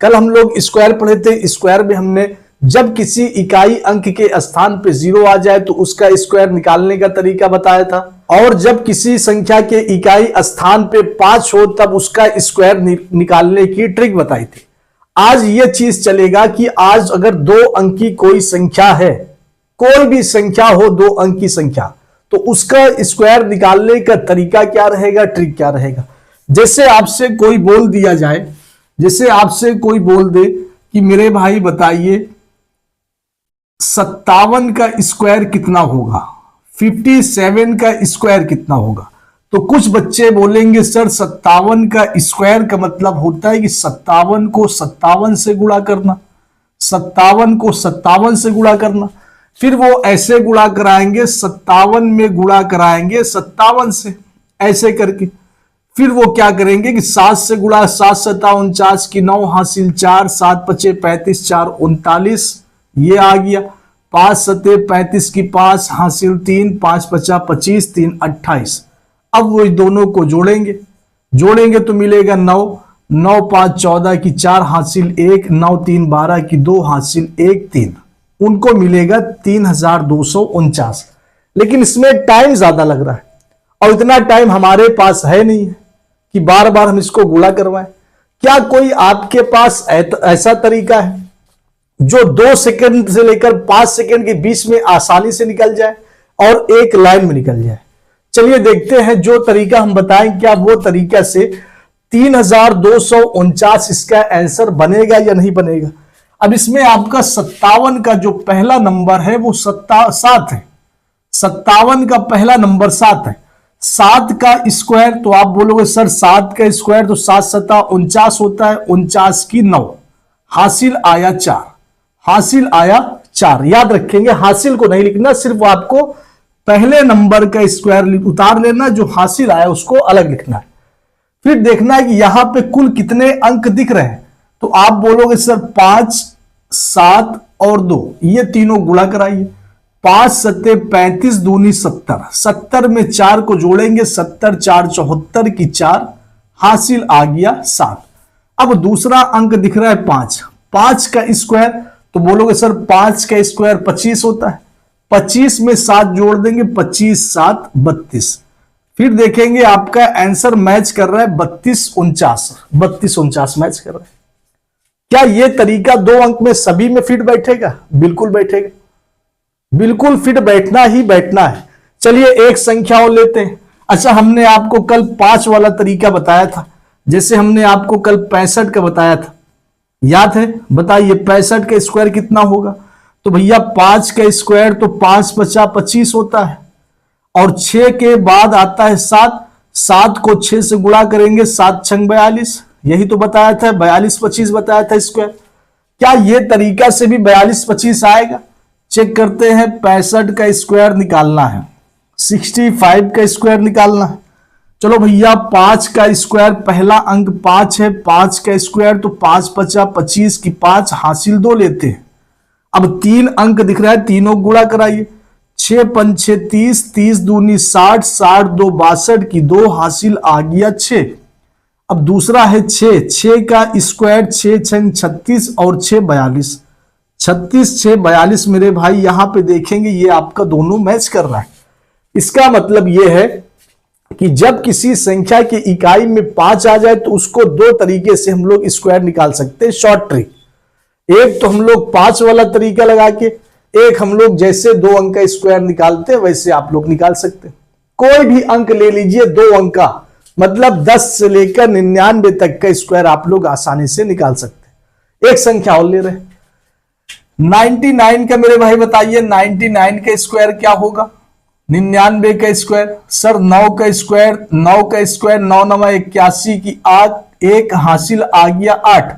कल हम लोग स्क्वायर पढ़े थे। स्क्वायर में हमने जब किसी इकाई अंक के स्थान पे 0 आ जाए तो उसका स्क्वायर निकालने का तरीका बताया था, और जब किसी संख्या के इकाई स्थान पे 5 हो तब उसका स्क्वायर निकालने की ट्रिक बताई थी। आज ये चीज चलेगा कि आज अगर 2 अंक की कोई संख्या है, कोई भी संख्या हो 2 अंक की संख्या, तो उसका स्क्वायर निकालने का तरीका क्या रहेगा, ट्रिक क्या रहेगा। जैसे आपसे कोई बोल दिया जाए, जैसे आपसे कोई बोल दे कि मेरे भाई बताइए 57 का स्क्वायर कितना होगा, 57 का स्क्वायर कितना होगा। तो कुछ बच्चे बोलेंगे सर 57 का स्क्वायर का मतलब होता है कि 57 को 57 से गुणा करना, 57 को 57 से गुणा करना। फिर वो ऐसे गुणा कराएंगे, 57 में गुणा कराएंगे 57 से, ऐसे करके। फिर वो क्या करेंगे कि 7 से गुणा, 7 7 49 की 9 हासिल 4, 7 5 35 4 39, ये आ गया। 5 7 35 की 5 हासिल 3, 5 5 25 3 28। अब वो दोनों को जोड़ेंगे, जोड़ेंगे तो मिलेगा 9, 9 5 14 की 4 हासिल 1, 9 3 12 की 2 हासिल 1 3, उनको मिलेगा 3249। लेकिन इसमें टाइम ज्यादा लग रहा है और इतना टाइम हमारे पास है नहीं है कि बार बार हम इसको गुणा करवाएं। क्या कोई आपके पास ऐसा तरीका है जो 2 सेकंड से लेकर 5 सेकंड के बीच में आसानी से निकल जाए और एक लाइन में निकल जाए? चलिए देखते हैं जो तरीका हम बताएं क्या वो तरीका से 3249 इसका आंसर बनेगा या नहीं बनेगा। अब इसमें आपका 57 का जो पहला नंबर है वो 7 है, 57 का पहला नंबर 7 है। 7 का स्क्वायर, तो आप बोलोगे सर 7 का स्क्वायर तो 7 7 49 होता है, 49 की 9 हासिल आया 4, हासिल आया 4। याद रखेंगे हासिल को नहीं लिखना, सिर्फ आपको पहले नंबर का स्क्वायर उतार लेना, जो हासिल आया उसको अलग लिखना है। फिर देखना है कि यहां पे कुल कितने अंक दिख रहे हैं, तो आप बोलोगे सर 5 7 और 2, ये तीनों गुणा कराइए। 5 7 35 दूनी 70, 70 में 4 को जोड़ेंगे, 70 4 74 की 4 हासिल आ गया 7। अब दूसरा अंक दिख रहा है 5, 5 का स्क्वायर, तो बोलोगे सर 5 का स्क्वायर 25 होता है, 25 में 7 जोड़ देंगे, 25 7 32। फिर देखेंगे आपका आंसर मैच कर रहा है 32 49, 32 49 मैच कर रहा है। क्या यह तरीका 2 अंक में सभी में फिट बैठेगा? बिल्कुल बैठेगा, बिल्कुल फिट बैठना ही बैठना है। चलिए एक संख्या और लेते हैं। अच्छा, हमने आपको कल 5 वाला तरीका बताया था, जैसे हमने आपको कल 65 का बताया था, याद है? बताइए 65 का स्क्वायर कितना होगा। तो भैया 5 का स्क्वायर तो 5 50 25 होता है, और 6 के बाद आता है 7, 7 को 6 से गुणा करेंगे, 7 6 42, यही तो बताया था, 42 25 बताया था स्क्वायर। क्या यह तरीका से भी 42 25 आएगा? चेक करते हैं। 65 का स्क्वायर निकालना है, 65 का स्क्वायर निकालना है। चलो भैया 5 का स्क्वायर, पहला अंक 5 है, 5 का स्क्वायर तो 5 50 25 की 5 हासिल 2 लेते हैं। अब 3 अंक दिख रहा है, तीनों गुणा कराइए। 6 5 6 30, 30 दूनी 60, 60 2 62 की 2 हासिल आ गया 6। अब दूसरा है 6, 6 का स्क्वायर 6 6 36 और 6 42, 36 6 42 मेरे भाई यहां पे देखेंगे ये आपका दोनों मैच कर रहा है। इसका मतलब ये है कि जब किसी संख्या की इकाई में 5 आ जाए तो उसको 2 तरीके से हम लोग स्क्वायर निकाल सकते हैं, शॉर्ट ट्रिक। एक तो हम लोग 5 वाला तरीका लगा के, एक हम लोग जैसे 2 अंक का स्क्वायर निकालते हैं वैसे आप लोग निकाल सकते हैं। कोई भी अंक ले लीजिए 2 अंक का, मतलब 10 से लेकर 99 तक का स्क्वायर आप लोग आसानी से निकाल सकते हैं। एक संख्या और ले रहे हैं 99 का, मेरे भाई बताइए 99 का स्क्वायर क्या होगा? 99 का स्क्वायर, सर 9 का स्क्वायर, 9 का स्क्वायर 9 9 81 की 8, 1 हासिल आ गया 8,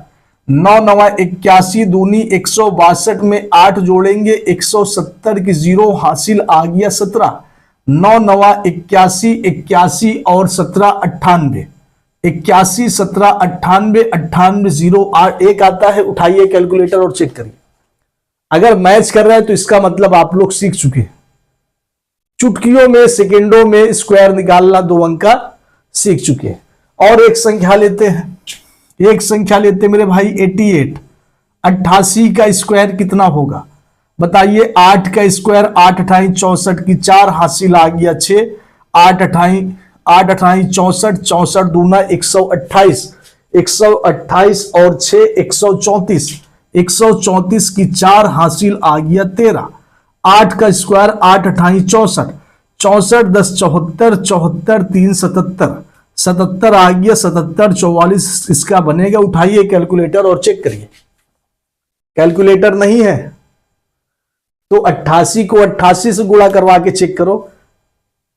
9 9 81 दूनी 162 में 8 जोड़ेंगे, 170 की 0 हासिल आ गया 17, 9 9 81 81 और 17 98, 81 17 98 98 0 8 1 आता है। उठाइए कैलकुलेटर और चेक करिए, अगर मैच कर रहा है तो इसका मतलब आप लोग सीख चुके हैं। चुटकियों में सेकेंडों में स्क्वायर निकालना 2 अंक का सीख चुके हैं। और एक संख्या लेते हैं, एक संख्या लेते मेरे भाई 88। 88 का स्क्वायर कितना होगा बताइए। 8 का स्क्वायर 8 अठाई 64 की 4 हासिल आ गया 6। 8 अठाई 64, 64 दूना 128, 128 और 6 134, 134 की 4 हासिल आ गया 13। 8 का स्क्वायर 8 अठाई 64, 64 10 74, 74 3 77, 77 आ गया 77, 44 इसका बनेगा। उठाइए कैलकुलेटर और चेक करिए। कैलकुलेटर नहीं है तो 88 को 88 से गुणा करवा के चेक करो,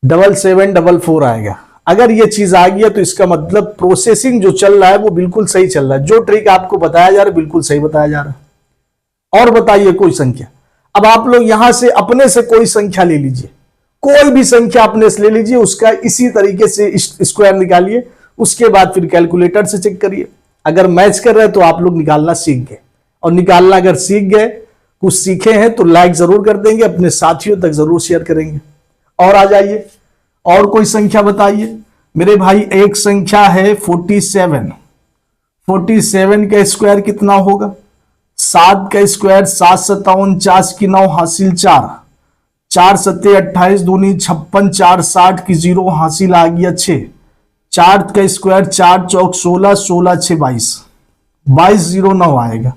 7744 आएगा। अगर ये चीज आ गया तो इसका मतलब प्रोसेसिंग जो चल रहा है वो बिल्कुल सही चल रहा है। जो ट्रिक आपको बताया जा रहा है बिल्कुल सही बताया जा रहा है। और बताइए कोई संख्या। अब आप लोग यहां से अपने से कोई संख्या ले लीजिए, कोई भी संख्या अपने से ले लीजिए, उसका इसी तरीके से स्क्वायर निकालिए, उसके बाद फिर कैलकुलेटर से चेक करिए। अगर मैच कर रहे हैं तो आप लोग निकालना सीख गए, और निकालना अगर सीख गए, कुछ सीखे हैं तो लाइक जरूर कर देंगे, अपने साथियों तक जरूर शेयर करेंगे। और आ जाइए, और कोई संख्या बताइए मेरे भाई। एक संख्या है 47। 47 का स्क्वायर कितना होगा। 7 का स्क्वायर 7 7 49 की 9 हासिल 4, 4 सत्ते 28 दूनी 56, 4 60 की 0 हासिल आ गया 6। 4 का स्क्वायर 4 चौक 16, 16 6 22, 2209 आएगा,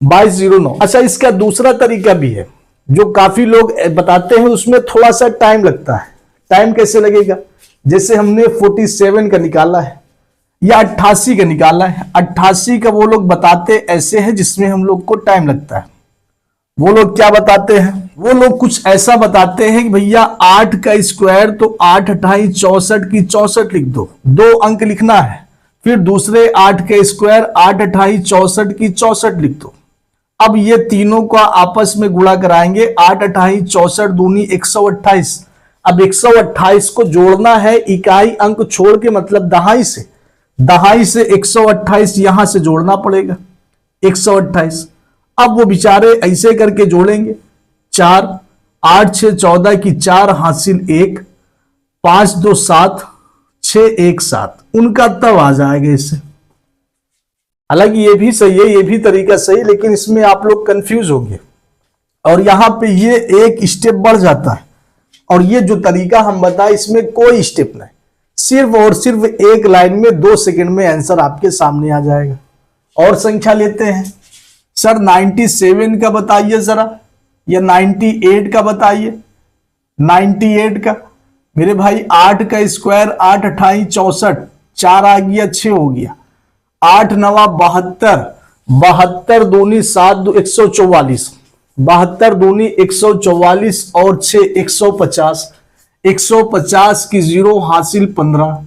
2209। अच्छा, इसका दूसरा तरीका भी है जो काफी लोग बताते हैं, उसमें थोड़ा सा टाइम लगता है। टाइम कैसे लगेगा, जैसे हमने 47 का निकाला है या 88 का निकाला है। 88 का वो लोग बताते ऐसे हैं जिसमें हम लोग को टाइम लगता है। वो लोग क्या बताते हैं, वो लोग कुछ ऐसा बताते हैं कि भैया 8 का स्क्वायर तो 8 अठाई 64 की 64 लिख दो, 2 अंक लिखना है। फिर दूसरे 8 का स्क्वायर 8 अठाई 64 की 64 लिख दो। अब ये तीनों का आपस में गुणा कराएंगे, 8 अठाई 64 दूनी 128। अब 128 को जोड़ना है इकाई अंक छोड़ के, मतलब दहाई से। दहाई से 128 यहां से जोड़ना पड़ेगा 128। अब वो बेचारे ऐसे करके जोड़ेंगे, 4 8 6 14 की 4 हासिल 1, 5 2 7, 6 1 7, उनका तब आ जाएगा इससे। हालांकि ये भी सही है, ये भी तरीका सही, लेकिन इसमें आप लोग कंफ्यूज होंगे और यहां पे ये एक स्टेप बढ़ जाता है। और ये जो तरीका हम बताए इसमें कोई स्टेप नहीं, सिर्फ और सिर्फ एक लाइन में 2 सेकंड में आंसर आपके सामने आ जाएगा। और संख्या लेते हैं सर 97 का बताइए जरा, या 98 का बताइए। 98 का मेरे भाई 8 का स्क्वायर 8 अठाई 64, 4 आ गया 6 हो गया, 8 9 72, 72 दूनी 7 144, 72 दूनी 144 और 6 150, 150 की 0 हासिल 15।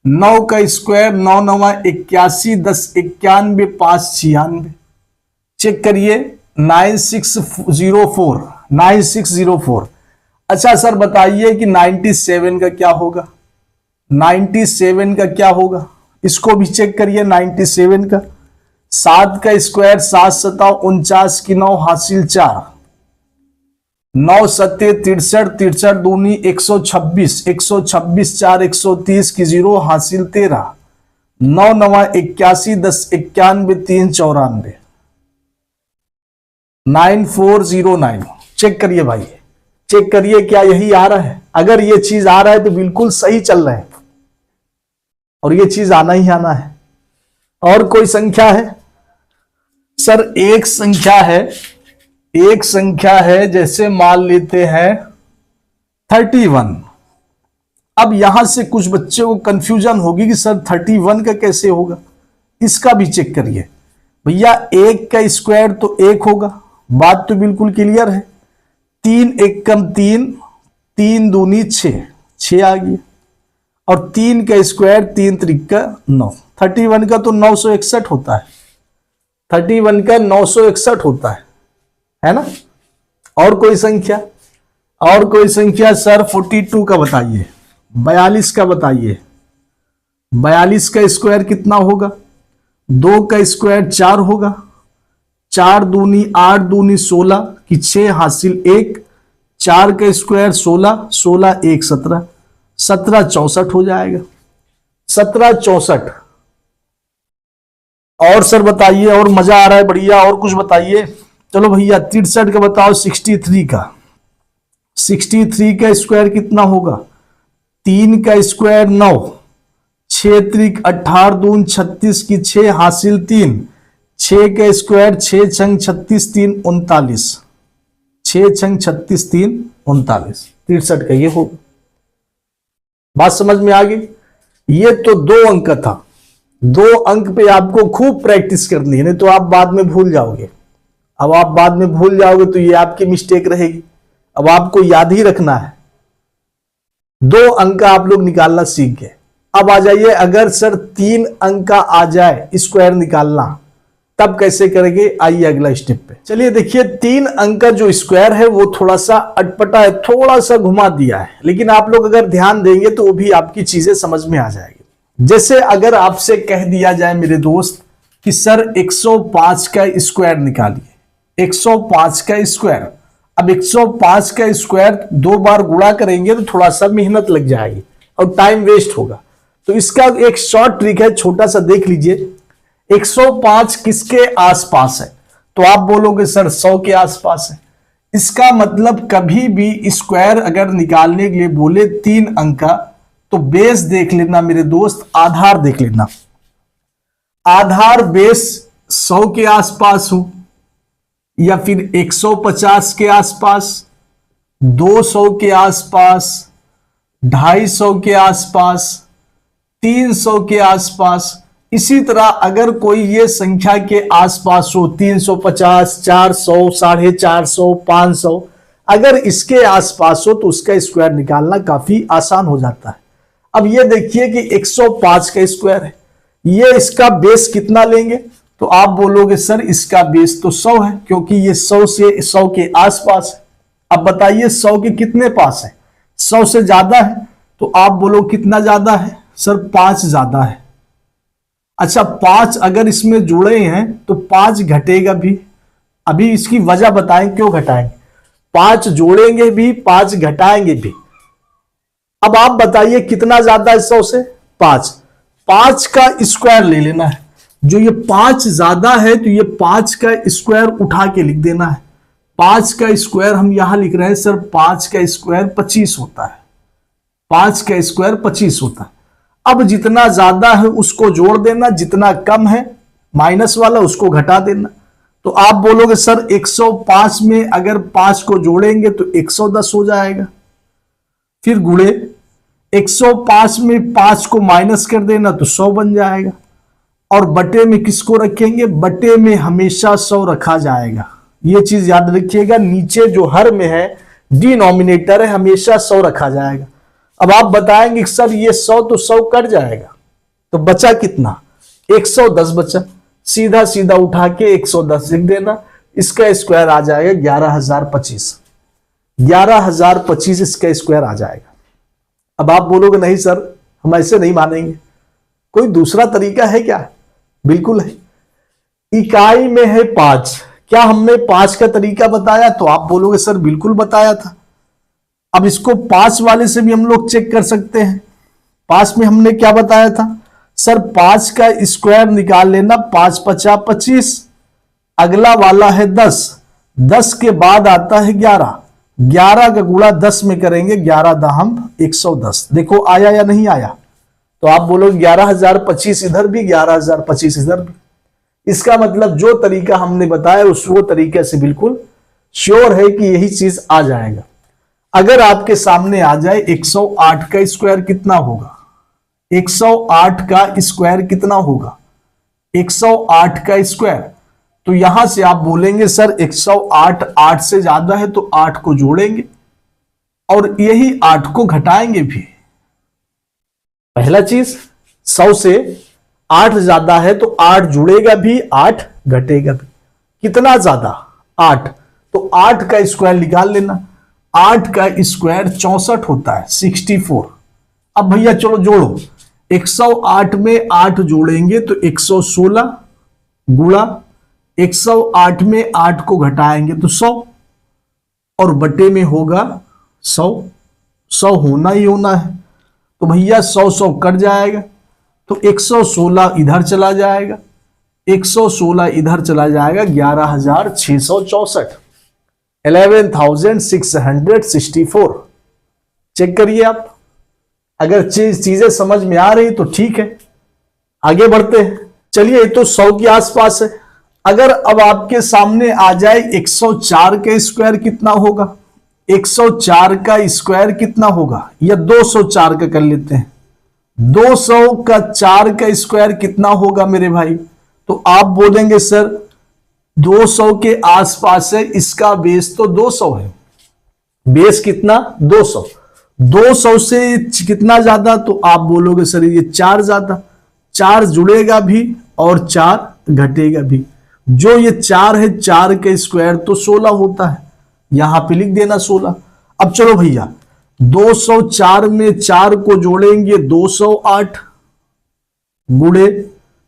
9 का स्क्वायर 9 9 81, 10 91, 5 96। चेक करिए 9604, 9604। अच्छा सर बताइए कि 97 का क्या होगा। 97 का क्या होगा, इसको भी चेक करिए। 97 का 7 का स्क्वायर 7 7 49 की 9 हासिल 4, 9 सत्ते 63, 63 दूनी 126, 126 4 130 की 0 हासिल 13, 9 9 81, 10 91, 3 94, 9409। चेक करिए भाई, चेक करिए क्या यही आ रहा है। अगर ये चीज आ रहा है तो बिल्कुल सही चल रहा है, और ये चीज आना ही आना है। और कोई संख्या है सर। एक संख्या है, एक संख्या है, जैसे मान लेते हैं 31। अब यहां से कुछ बच्चों को कंफ्यूजन होगी कि सर 31 का कैसे होगा। इसका भी चेक करिए भैया। 1 का स्क्वायर तो 1 होगा, बात तो बिल्कुल क्लियर है। 3 1 कम 3, 3 दूनी 6, 6 आ गया। और 3 का स्क्वायर 3 त्रिका 9। 31 का तो 961 होता है, 31 का 961 होता है ना। और कोई संख्या, और कोई संख्या सर 42 का बताइए, 42 का बताइए। 42 का स्क्वायर कितना होगा। 2 का स्क्वायर 4 होगा, 4 दूनी 8 दूनी 16 की 6 हासिल 1, 4 का स्क्वायर 16, 16 1 17, 17 64 हो जाएगा। 1764। और सर बताइए, और मजा आ रहा है, बढ़िया, और कुछ बताइए। चलो भैया 63 का बताओ। 63 का, 63 का स्क्वायर कितना होगा? 3 का स्क्वायर 9, 6 त्रिक 18 दून 36 की 6 हासिल 3, 6 का स्क्वायर 6 छंग 36 3 39, 6 छंग 36 3 39। 63 का ये होगा। बात समझ में आ गई? ये तो 2 अंक था। 2 अंक पे आपको खूब प्रैक्टिस करनी है, नहीं तो आप बाद में भूल जाओगे। अब आप बाद में भूल जाओगे तो ये आपकी मिस्टेक रहेगी। अब आपको याद ही रखना है। 2 अंक का आप लोग निकालना सीख गए। अब आ जाइए, अगर सर 3 अंक का आ जाए स्क्वायर निकालना, तब कैसे करेंगे? आइए अगला स्टेप पे चलिए। देखिए 3 अंक का जो स्क्वायर है वो थोड़ा सा अटपटा है, थोड़ा सा घुमा दिया है, लेकिन आप लोग अगर ध्यान देंगे तो वो भी आपकी चीजें समझ में आ जाएगी। जैसे अगर आपसे कह दिया जाए मेरे दोस्त कि सर 105 का स्क्वायर निकालिए, 105 का स्क्वायर। अब 105 का स्क्वायर 2 बार गुणा करेंगे तो थोड़ा सा मेहनत लग जाएगी और टाइम वेस्ट होगा। तो इसका एक शॉर्ट ट्रिक है, छोटा सा देख लीजिए। 105 किसके आसपास है? तो आप बोलोगे सर 100 के आसपास है। इसका मतलब कभी भी स्क्वायर अगर निकालने के लिए बोले 3 अंक का, तो बेस देख लेना मेरे दोस्त, आधार देख लेना। आधार बेस 100 के आसपास हो, या फिर 150 के आसपास, 200 के आसपास, 250 के आसपास, 300 के आसपास। इसी तरह अगर कोई ये संख्या के आसपास हो, 350, 400, 450, 500, अगर इसके आसपास हो तो उसका स्क्वायर निकालना काफी आसान हो जाता है। अब ये देखिए कि 105 का स्क्वायर है, ये इसका बेस कितना लेंगे? तो आप बोलोगे सर इसका बेस तो 100 है, क्योंकि ये 100 से 100 के आसपास है। अब बताइए 100 के कितने पास है? 100 से ज्यादा है, तो आप बोलो कितना ज्यादा है? सर 5 ज्यादा है। अच्छा 5 अगर इसमें जुड़े हैं तो 5 घटेगा भी। अभी इसकी वजह बताएं क्यों घटाएंगे। 5 जोड़ेंगे भी, 5 घटाएंगे भी। अब आप बताइए कितना ज्यादा है 100 से? 5। 5 का स्क्वायर ले लेना है। जो ये 5 ज्यादा है तो ये 5 का स्क्वायर उठा के लिख देना है। 5 का स्क्वायर हम यहां लिख रहे हैं सर, 5 का स्क्वायर 25 होता है। 5 का स्क्वायर 25 होता है। अब जितना ज्यादा है उसको जोड़ देना, जितना कम है माइनस वाला उसको घटा देना। तो आप बोलोगे सर 105 में अगर 5 को जोड़ेंगे तो 110 हो जाएगा। फिर गुणे 105 में 5 को माइनस कर देना तो 100 बन जाएगा। और बटे में किसको रखेंगे? बटे में हमेशा 100 रखा जाएगा। ये चीज याद रखिएगा, नीचे जो हर में है डिनोमिनेटर है, हमेशा 100 रखा जाएगा। अब आप बताएंगे सर ये 100 तो 100 कट जाएगा, तो बचा कितना? 110 बचा। सीधा सीधा उठा के 110 लिख देना। इसका स्क्वायर आ जाएगा 11,025। 11,025 इसका स्क्वायर आ जाएगा। अब आप बोलोगे नहीं सर हम ऐसे नहीं मानेंगे, कोई दूसरा तरीका है क्या? बिल्कुल है। इकाई में है 5। क्या हमने 5 का तरीका बताया? तो आप बोलोगे सर बिल्कुल बताया था। अब इसको 5 वाले से भी हम लोग चेक कर सकते हैं। 5 में हमने क्या बताया था? सर 5 का स्क्वायर निकाल लेना, 5 पचा 25। अगला वाला है 10। 10 के बाद आता है 11। 11 का गुणा 10 में करेंगे, 11 दहम 110। देखो आया या नहीं आया? तो आप बोलोगे 11,025 इधर भी, 11,025 इधर भी। इसका मतलब जो तरीका हमने बताया उस वो तरीके से बिल्कुल श्योर है कि यही चीज आ जाएगा। अगर आपके सामने आ जाए 108 का स्क्वायर कितना होगा? 108 का स्क्वायर कितना होगा? 108 का स्क्वायर, तो यहां से आप बोलेंगे सर 108 8 से ज्यादा है तो 8 को जोड़ेंगे और यही 8 को घटाएंगे भी। पहला चीज 100 से 8 ज्यादा है तो 8 जुड़ेगा भी, 8 घटेगा भी। कितना ज्यादा? 8। तो 8 का स्क्वायर निकाल लेना। 8 का स्क्वायर 64 होता है, 64। अब भैया चलो जोड़ो। 108 में 8 जोड़ेंगे तो 116 गुणा 108 में 8 को घटाएंगे तो 100 और बटे में होगा 100। 100 होना ही होना है, तो भैया 100 100 कट जाएगा। तो 116 इधर चला जाएगा, 116 इधर चला जाएगा, 11,664, 11,664। चेक करिए आप, अगर चीजें समझ में आ रही तो ठीक है, आगे बढ़ते हैं। चलिए, ये तो 100 के आसपास है। अगर अब आपके सामने आ जाए 104 का स्क्वायर कितना होगा, 104 का स्क्वायर कितना होगा, या 204 का कर लेते हैं, 200 का 4 का स्क्वायर कितना होगा मेरे भाई। तो आप बोलेंगे सर 200 के आसपास है, इसका बेस तो 200 है, बेस कितना 200, 200 से कितना ज्यादा, तो आप बोलोगे सर ये 4 ज्यादा, 4 जुड़ेगा भी और 4 घटेगा भी, जो ये 4 है 4 के स्क्वायर तो 16 होता है, यहां पे लिख देना 16। अब चलो भैया 204 में 4 को जोड़ेंगे 208, गुणे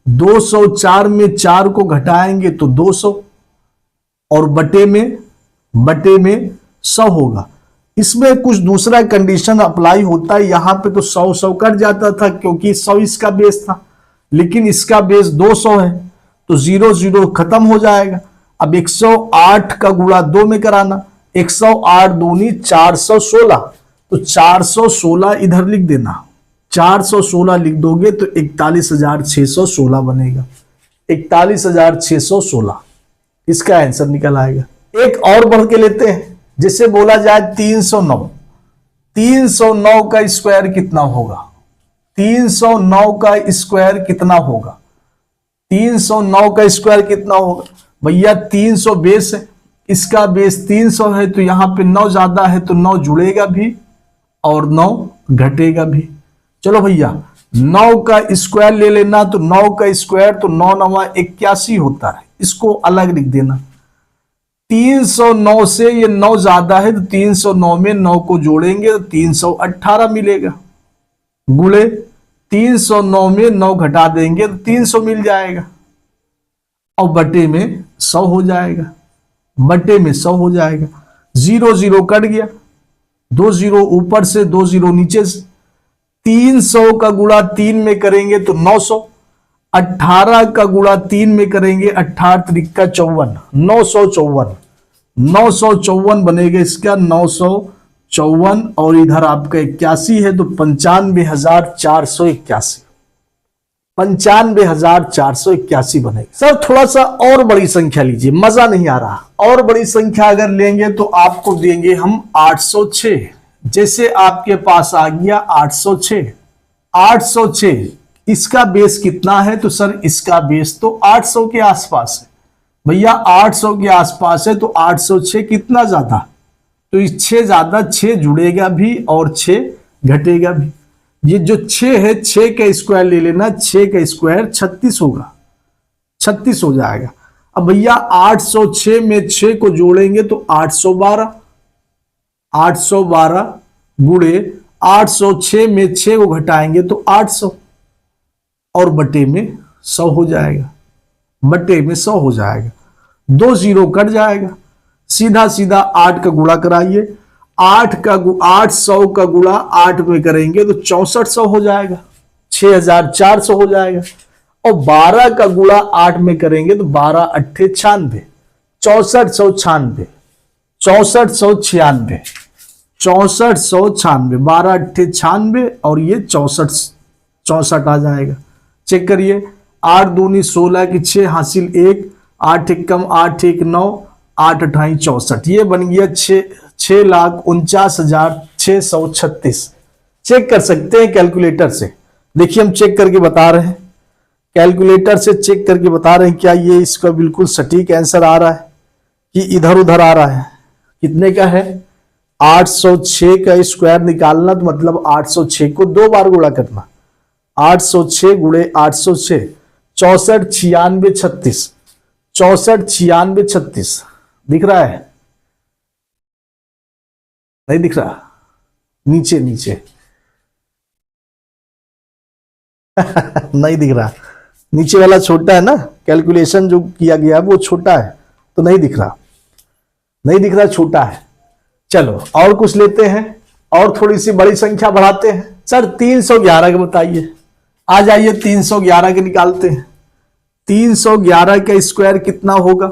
204 में 4 को घटाएंगे तो 200, और बटे में 100 होगा। इसमें कुछ दूसरा कंडीशन अप्लाई होता है, यहां पे तो 100 कट जाता था क्योंकि 100 इसका बेस था, लेकिन इसका बेस 200 है तो 0 0 खत्म हो जाएगा। अब 108 का गुणा 2 में कराना, 108 दूनी 416, तो 416 इधर लिख देना, 416 लिख दोगे तो 41,616 बनेगा, 41,616 इसका आंसर निकल आएगा। एक और बढ़ के लेते हैं, जिसे बोला जाए 309, 309 का स्क्वायर कितना होगा, 309 का स्क्वायर कितना होगा, 309 का स्क्वायर कितना होगा भैया, 300 बेस है, इसका बेस 300 है, तो यहां पे 9 ज्यादा है तो 9 जुड़ेगा भी और 9 घटेगा भी। चलो भैया 9 का स्क्वायर ले लेना, तो 9 का स्क्वायर तो 9 9 81 होता है, इसको अलग लिख देना। 309 से ये 9 ज्यादा है तो 309 में 9 को जोड़ेंगे तो 318 मिलेगा, गुणे 309 में 9 घटा देंगे तो 300 मिल जाएगा, और बटे में 100 हो जाएगा, बटे में 100 हो जाएगा। 0 0 कट गया, 2 0 ऊपर से 2 0 नीचे से, 300 का गुणा 3 में करेंगे तो 900, 18 का गुणा 3 में करेंगे 18 त्रिका 54, 954, 954 बनेगा इसका, 954, और इधर आपका 81 है तो 95,481, 95,481 बनेगा। सर थोड़ा सा और बड़ी संख्या लीजिए, मजा नहीं आ रहा, और बड़ी संख्या अगर लेंगे तो आपको देंगे हम 806, जैसे आपके पास आ गया 806, 806 इसका बेस कितना है, तो सर इसका बेस तो 800 के आसपास है भैया, 800 के आसपास है तो 806 कितना ज्यादा, तो इस 6 ज्यादा, 6 जुड़ेगा भी और 6 घटेगा भी। ये जो 6 है 6 का स्क्वायर ले लेना, 6 का स्क्वायर 36 होगा, 36 हो जाएगा। अब भैया 806 में 6 को जोड़ेंगे तो 812, 812 गुणे 806 में 6 को घटाएंगे तो 800, और बटे में 100 हो जाएगा, बटे में 100 हो जाएगा। 2 0 कट जाएगा, सीधा सीधा 8 का गुणा कराइए, 800 का गुणा 8 में करेंगे तो 6400 हो जाएगा, 6400 हो जाएगा, और 12 का गुणा 8 में करेंगे तो 12 8 96, 6496, 6496, 6496, 12 8 96 और ये 64 आ जाएगा। चेक करिए, 8 दूनी 16 की 6 हासिल 1, 8 1 कम 8 1 9, 8 8 64, ये बन गया 6,49,636। चेक कर सकते हैं कैलकुलेटर से, देखिए हम चेक करके बता रहे हैं, कैलकुलेटर से चेक करके बता रहे हैं क्या ये इसका बिल्कुल सटीक आंसर आ रहा है कि इधर उधर आ रहा है। कितने का है, 806 का स्क्वायर निकालना तो मतलब 806 को 2 बार गुणा करना, 806 गुणे 806, 64 96 36, 64 96 36 दिख रहा है, नहीं दिख रहा, नीचे नीचे नहीं दिख रहा, नीचे वाला छोटा है ना, कैलकुलेशन जो किया गया है वो छोटा है तो नहीं दिख रहा, नहीं दिख रहा, छोटा है। चलो और कुछ लेते हैं, और थोड़ी सी बड़ी संख्या बढ़ाते हैं। सर 311 का बताइए, आ जाइए 311 के निकालते हैं। 311 का स्क्वायर कितना होगा?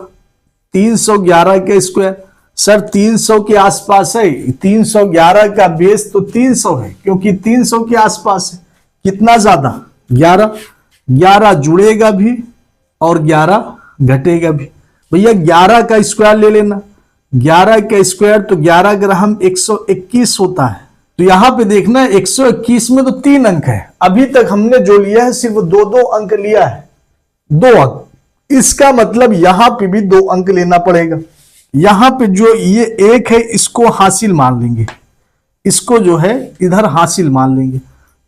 311 का स्क्वायर सर 300 के आसपास है। 311 का बेस तो 300 है, क्योंकि 300 के आसपास है। कितना ज्यादा? 11। 11 जुड़ेगा भी और 11 घटेगा भी। भैया 11 का स्क्वायर ले लेना। 11 का स्क्वायर तो 11 ग्राम 121 होता है। तो यहां पे देखना 121 में तो 3 अंक है। अभी तक हमने जो लिया है सिर्फ 2-2 अंक लिया है, 2 अंक। इसका मतलब यहां पे भी 2 अंक लेना पड़ेगा। यहां पे जो ये 1 है इसको हासिल मान लेंगे, इसको जो है इधर हासिल मान लेंगे।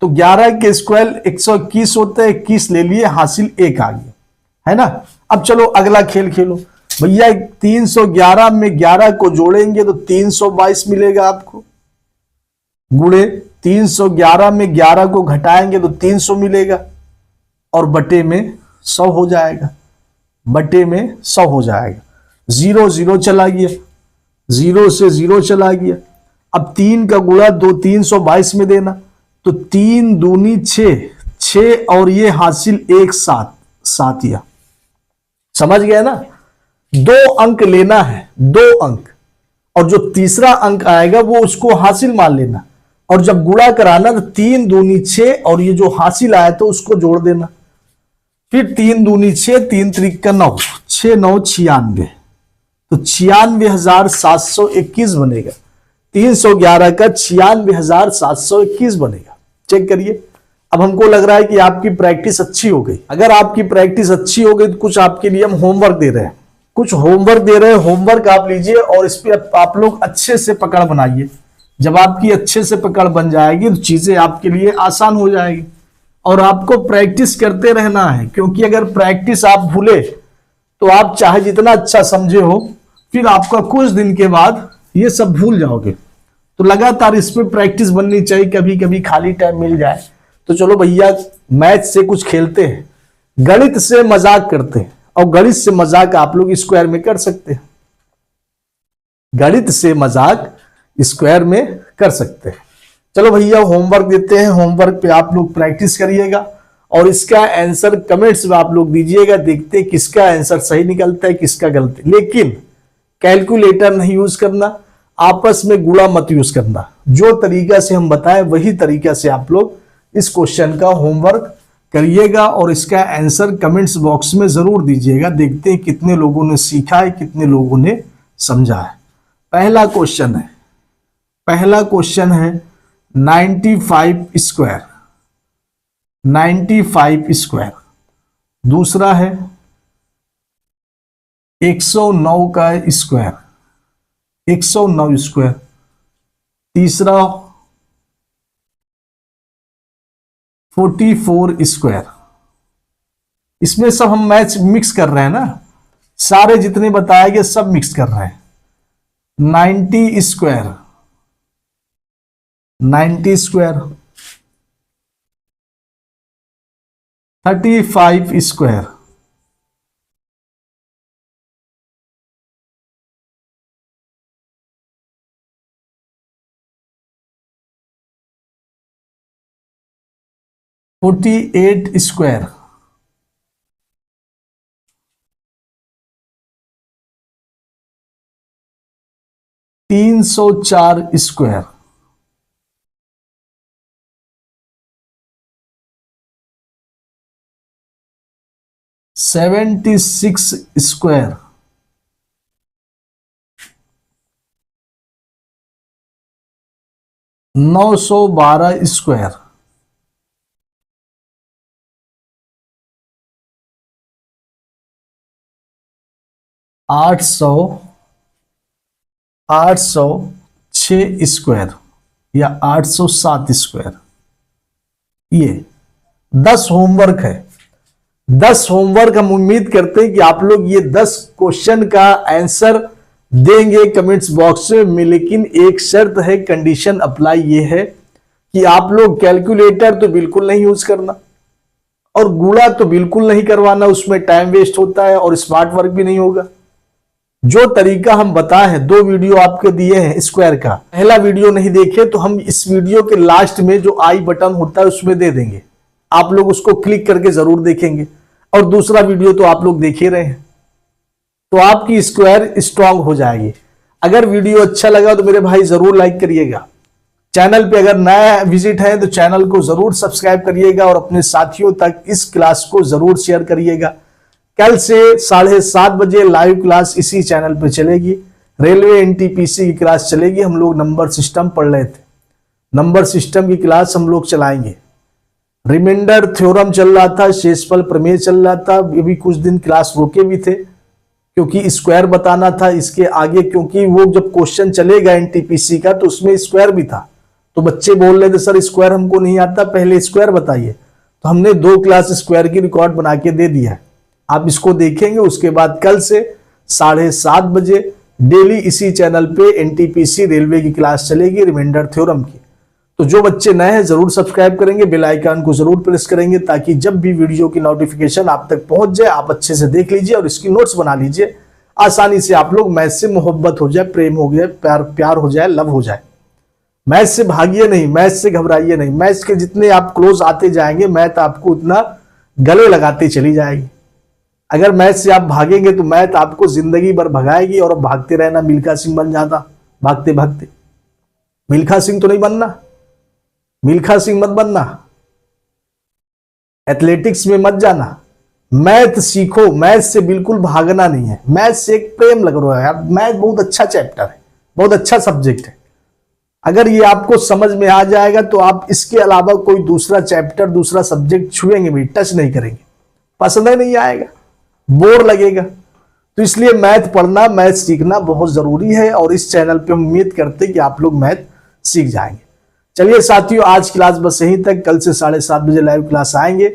तो 11 के स्क्वायर 121 होता है, 21 ले लिए, हासिल 1 आ गया, है ना। अब चलो अगला खेल खेलो भैया। 311 में 11 को जोड़ेंगे तो 322 मिलेगा आपको, गुणे 311 में 11 को घटाएंगे तो 300 मिलेगा, और बटे में 100 हो जाएगा, बटे में 100 हो जाएगा। 0 0 चला गया, 0 से 0 चला गया। अब 3 का गुणा 2 322 में देना, तो 3 दूनी 6, 6 और ये हासिल 1 7, 7 या समझ गया ना। 2 अंक लेना है, 2 अंक, और जो तीसरा अंक आएगा वो उसको हासिल मान लेना, और जब गुणा कराना तो 3 दूनी 6 और ये जो हासिल आया तो उसको जोड़ देना। फिर 3 दूनी 6, 3 त्रिक 9, 6 9 96, तो 96,721 बनेगा। 311 का 96,721 बनेगा। चेक करिए। अब हमको लग रहा है कि आपकी प्रैक्टिस अच्छी हो गई। अगर आपकी प्रैक्टिस अच्छी हो गई तो कुछ आपके लिए हम होमवर्क दे रहे हैं, कुछ होमवर्क दे रहे हैं। होमवर्क आप लीजिए और इस पे आप लोग अच्छे से पकड़ बनाइए। जब आपकी अच्छे से पकड़ बन जाएगी तो चीजें आपके लिए आसान हो जाएगी, और आपको प्रैक्टिस करते रहना है, क्योंकि अगर प्रैक्टिस आप भूले तो आप चाहे जितना अच्छा समझे हो, फिर आपका कुछ दिन के बाद ये सब भूल जाओगे। तो लगातार इस पे प्रैक्टिस बननी चाहिए। कभी कभी खाली टाइम मिल जाए तो चलो भैया मैथ से कुछ खेलते हैं, गणित से मजाक करते हैं, और गणित से मजाक आप लोग स्क्वायर में कर सकते हैं। गणित से मजाक स्क्वायर में कर सकते हैं। चलो भैया होमवर्क देते हैं। होमवर्क पे आप लोग प्रैक्टिस करिएगा और इसका आंसर कमेंट्स में आप लोग दीजिएगा। देखते हैं किसका आंसर सही निकलता है, किसका गलत। लेकिन कैलकुलेटर नहीं यूज करना, आपस में गुणा मत यूज करना। जो तरीका से हम बताएं वही तरीका से आप लोग इस क्वेश्चन का होमवर्क करिएगा और इसका आंसर कमेंट्स बॉक्स में जरूर दीजिएगा। देखते हैं कितने लोगों ने सीखा है, कितने लोगों ने समझा है। पहला क्वेश्चन है 95 स्क्वायर, 95 स्क्वायर। दूसरा है 109 का स्क्वायर, 109 स्क्वायर। तीसरा 44 स्क्वायर। इसमें सब हम मैच मिक्स कर रहे हैं ना, सारे जितने बताए गए सब मिक्स कर रहे हैं। 90 square, 90 square. 35 square, 48 square. 304 square. 76 square. 912 square. 806 square या 807 स्क्वायर। ये 10 होमवर्क है। 10 होमवर्क हम उम्मीद करते हैं कि आप लोग ये 10 क्वेश्चन का आंसर देंगे कमेंट्स बॉक्स में। लेकिन एक शर्त है, कंडीशन अप्लाई ये है कि आप लोग कैलकुलेटर तो बिल्कुल नहीं यूज करना और गुणा तो बिल्कुल नहीं करवाना, उसमें टाइम वेस्ट होता है और स्मार्ट वर्क भी नहीं होगा। जो तरीका हम बताए हैं, 2 वीडियो आपके दिए हैं स्क्वायर का, पहला वीडियो नहीं देखे तो हम इस वीडियो के लास्ट में जो आई बटन होता है उसमें दे देंगे। आप लोग उसको क्लिक करके जरूर देखेंगे, और दूसरा वीडियो तो आप लोग देख ही रहे हैं, तो आपकी स्क्वायर स्ट्रांग हो जाएगी। अगर वीडियो अच्छा लगा तो मेरे भाई जरूर लाइक करिएगा। चैनल पे अगर नया विजिट है तो चैनल को जरूर सब्सक्राइब करिएगा और अपने साथियों तक इस क्लास को जरूर शेयर करिएगा। कल से 7:30 बजे लाइव क्लास इसी चैनल पे चलेगी। रेलवे एनटीपीसी की क्लास चलेगी। हम लोग नंबर सिस्टम पढ़ रहे थे, नंबर सिस्टम की क्लास हम लोग चलाएंगे। रिमाइंडर थ्योरम चल रहा था, शेषफल प्रमेय चल रहा था। अभी कुछ दिन क्लास रोके भी थे क्योंकि स्क्वायर बताना था इसके आगे, क्योंकि वो जब क्वेश्चन चलेगा एनटीपीसी का तो उसमें स्क्वायर भी था। तो बच्चे बोल रहे थे सर स्क्वायर हमको नहीं आता, पहले स्क्वायर बताइए। तो हमने 2 क्लास स्क्वायर की रिकॉर्ड बना के दे दिया है, आप इसको देखेंगे। उसके बाद कल से 7:30 बजे डेली इसी चैनल पे एनटीपीसी रेलवे की क्लास चलेगी रिमाइंडर थ्योरम की। तो जो बच्चे नए हैं जरूर सब्सक्राइब करेंगे, बेल आइकन को जरूर प्रेस करेंगे ताकि जब भी वीडियो की नोटिफिकेशन आप तक पहुंच जाए आप अच्छे से देख लीजिए और इसकी नोट्स बना लीजिए। आसानी से आप लोग मैथ से मोहब्बत हो जाए, प्रेम हो जाए, प्यार हो जाए, लव हो जाए। मैथ से भागिए नहीं, मैथ से घबराइए नहीं। मैथ के जितने आप क्लोज आते जाएंगे मैथ आपको उतना गले लगाते चली जाएगी। अगर मैथ से आप भागेंगे तो मैथ आपको जिंदगी भर भगाएगी और भागते रहना। मिल्खा सिंह बन जाता भागते भागते। मिल्खा सिंह तो नहीं बनना, मिल्खा सिंह मत बनना, एथलेटिक्स में मत जाना। मैथ सीखो, मैथ से बिल्कुल भागना नहीं है। मैथ से एक प्रेम लग रहा है यार, मैथ बहुत अच्छा चैप्टर है, बहुत अच्छा सब्जेक्ट है। अगर ये आपको समझ में आ जाएगा तो आप इसके अलावा कोई दूसरा चैप्टर, दूसरा सब्जेक्ट छुएंगे भी, टच नहीं करेंगे, पसंद ही नहीं आएगा, बोर लगेगा। तो इसलिए मैथ पढ़ना, मैथ सीखना बहुत जरूरी है और इस चैनल पे हम उम्मीद करते हैं कि आप लोग मैथ सीख जाएंगे। चलिए साथियों, आज क्लास बस यहीं तक। कल से 7:30 बजे लाइव क्लास आएंगे।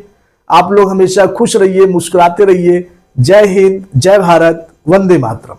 आप लोग हमेशा खुश रहिए, मुस्कुराते रहिए। जय हिंद, जय भारत, वंदे मातरम।